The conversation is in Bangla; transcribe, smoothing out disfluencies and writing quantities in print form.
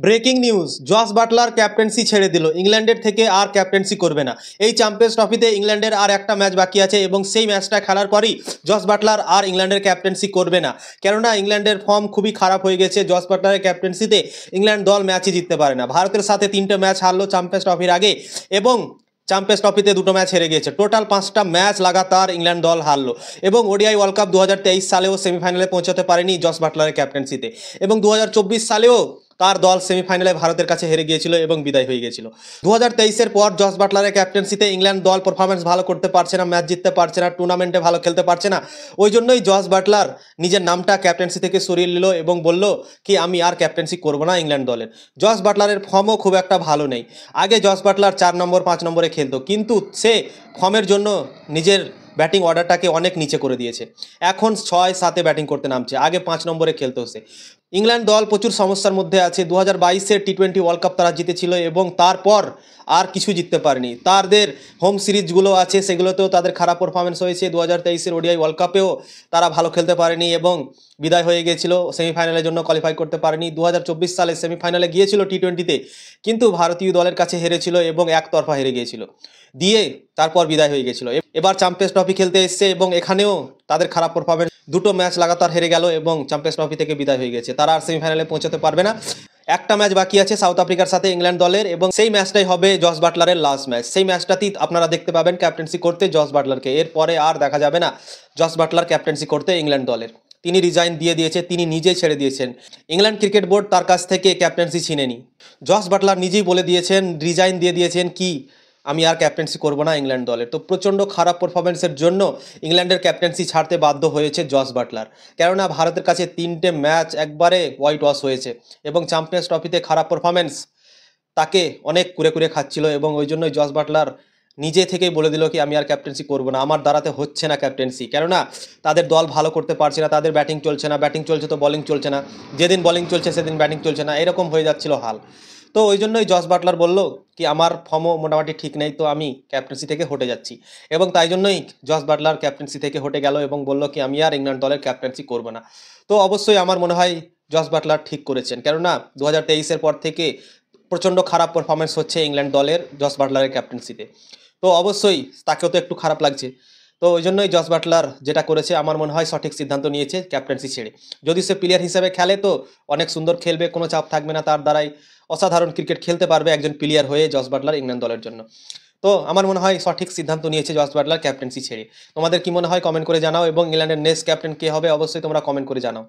Breaking news, Jos Buttler captaincy ছেড়ে দিল, ইংল্যান্ডের থেকে আর ক্যাপ্টেন্সি করবে না। এই চ্যাম্পিয়ন্স ট্রফিতে ইংল্যান্ডের আর একটা ম্যাচ বাকি আছে এবং সেই ম্যাচটা খেলার পরই জস বাটলার আর ইংল্যান্ডের ক্যাপ্টেন্সি করবে না। কেননা ইংল্যান্ডের ফর্ম খুবই খারাপ হয়ে গেছে। জস বাটলারের ক্যাপ্টেন্সিতে ইংল্যান্ড দল ম্যাচই জিততে পারে না। ভারতের সাথে 3টে ম্যাচ হারলো চ্যাম্পিয়ন্স ট্রফির আগে এবং চ্যাম্পিয়ন্স ট্রফিতে 2টো ম্যাচ হেরে গিয়েছে। টোটাল 5টা ম্যাচ লাগাতার ইংল্যান্ড দল হারলো এবং ওডিআই ওয়ার্ল্ড কাপ 2023 সালেও সেমিফাইনালে পৌঁছাতে পারেনি জস বাটলারের ক্যাপ্টেন্সিতে এবং 2024 সালেও তার দল সেমিফাইনালে ভারতের কাছে হেরে গিয়েছিল এবং বিদায় হয়ে গিয়েছিল। 2023-এর পর জস বাটলারের ক্যাপ্টেন্সিতে ইংল্যান্ড দল পারফরমেন্স ভালো করতে পারছে না, ম্যাচ জিততে পারছে না, টুর্নামেন্টে ভালো খেলতে পারছে না। ওই জন্যই জস বাটলার নিজের নামটা ক্যাপ্টেন্সি থেকে সরিয়ে নিল এবং বলল কি আমি আর ক্যাপ্টেন্সি করবো না ইংল্যান্ড দলের। জস বাটলারের ফর্মও খুব একটা ভালো নেই। আগে জস বাটলার 4 নম্বর 5 নম্বরে খেলতো, কিন্তু সে ফর্মের জন্য নিজের ব্যাটিং অর্ডারটাকে অনেক নিচে করে দিয়েছে। এখন 6-7-এ ব্যাটিং করতে নামছে, আগে 5 নম্বরে খেলতো সে। ইংল্যান্ড দল প্রচুর সমস্যার মধ্যে আছে। 2022-এর টি20 ওয়ার্ল্ড কাপ তারা জিতেছিল এবং তারপর আর কিছু জিততে পারেনি। তাদের হোম সিরিজগুলো আছে সেগুলোতেও তাদের খারাপ পারফরমেন্স হয়েছে। 2023-এর ওডিআই ওয়ার্ল্ড কাপেও তারা ভালো খেলতে পারেনি এবং বিদায় হয়ে গিয়েছিল, সেমিফাইনালের জন্য কোয়ালিফাই করতে পারেনি। 2024 সালে সেমিফাইনালে গিয়েছিল টি20-তে, কিন্তু ভারতীয় দলের কাছে হেরেছিল এবং একতরফা হেরে গিয়েছিল, দিয়ে তারপর বিদায় হয়ে গেছিল। এবার চ্যাম্পিয়ন্স ট্রফি খেলতে এসছে এবং এখানেও তাদের খারাপ পারফরমেন্স, 2টো ম্যাচ লাগাতার হেরে গেল এবং চ্যাম্পিয়ন্স ট্রফি থেকে বিদায় হয়ে গেছে। তারা আর সেমিফাইনালে পৌঁছাতে পারবে না। একটা ম্যাচ বাকি আছে সাউথ আফ্রিকার সাথে ইংল্যান্ড দলের এবং সেই ম্যাচটাই হবে জস বাটলারের লাস্ট ম্যাচ। সেই ম্যাচটাতেই আপনারা দেখতে পাবেন ক্যাপ্টেন্সি করতে জস বাটলারকে। এরপরে আর দেখা যাবে না জস বাটলার ক্যাপ্টেন্সি করতে ইংল্যান্ড দলের। তিনি রিজাইন দিয়ে দিয়েছে, তিনি নিজেই ছেড়ে দিয়েছেন। ইংল্যান্ড ক্রিকেট বোর্ড তার কাছ থেকে ক্যাপ্টেন্সি ছিনেনি। জস বাটলার নিজেই বলে দিয়েছেন, রিজাইন দিয়ে দিয়েছেন কি আমি আর ক্যাপ্টেন্সি করবো না ইংল্যান্ড দলের। তো প্রচণ্ড খারাপ পারফরমেন্সের জন্য ইংল্যান্ডের ক্যাপ্টেন্সি ছাড়তে বাধ্য হয়েছে জস বাটলার। কেননা ভারতের কাছে 3টে ম্যাচ একবারে হোয়াইট ওয়াশ হয়েছে এবং চ্যাম্পিয়ন্স ট্রফিতে খারাপ পারফরমেন্স তাকে অনেক কুরে খাচ্ছিল এবং ওই জন্যই জস বাটলার নিজে থেকেই বলে দিল কি আমি আর ক্যাপ্টেন্সি করবো না, আমার দ্বারাতে হচ্ছে না ক্যাপ্টেন্সি। কেননা তাদের দল ভালো করতে পারছে না, তাদের ব্যাটিং চলছে না, ব্যাটিং চলছে তো বলিং চলছে না, যেদিন বলিং চলছে সেদিন ব্যাটিং চলছে না, এরকম হয়ে যাচ্ছিল হাল। তো ওই জন্যই জস বাটলার বলল কি আমার ফর্মও মোটামুটি ঠিক নেই, তো আমি ক্যাপ্টেন্সি থেকে হটে যাচ্ছি। এবং তাই জন্যই জস বাটলার ক্যাপ্টেন্সি থেকে হটে গেল এবং বলল কি আমি আর ইংল্যান্ড দলের ক্যাপ্টেন্সি করবো না। তো অবশ্যই আমার মনে হয় জস বাটলার ঠিক করেছেন, কেননা 2023-এর পর থেকে প্রচণ্ড খারাপ পারফরমেন্স হচ্ছে ইংল্যান্ড দলের জস বাটলারের ক্যাপ্টেন্সিতে। তো অবশ্যই তাকেও তো একটু খারাপ লাগছে। তো ওই জন্যই জস বাটলার যেটা করেছে আমার মনে হয় সঠিক সিদ্ধান্ত নিয়েছে ক্যাপ্টেন্সি ছেড়ে। যদি সে প্লেয়ার হিসেবে খেলে তো অনেক সুন্দর খেলবে, কোনো চাপ থাকবে না তার দ্বারাই, অসাধারণ ক্রিকেট খেলতে পারবে একজন প্লেয়ার হয়ে জস বাটলার ইংল্যান্ড দলের জন্য। তো আমার মনে হয় সঠিক সিদ্ধান্ত নিয়েছে জস বাটলার ক্যাপ্টেন্সি ছেড়ে। তোমাদের কি মনে হয় কমেন্ট করে জানাও এবং ইংল্যান্ডের নেক্সট ক্যাপ্টেন কে হবে অবশ্যই তোমরা কমেন্ট করে জানাও।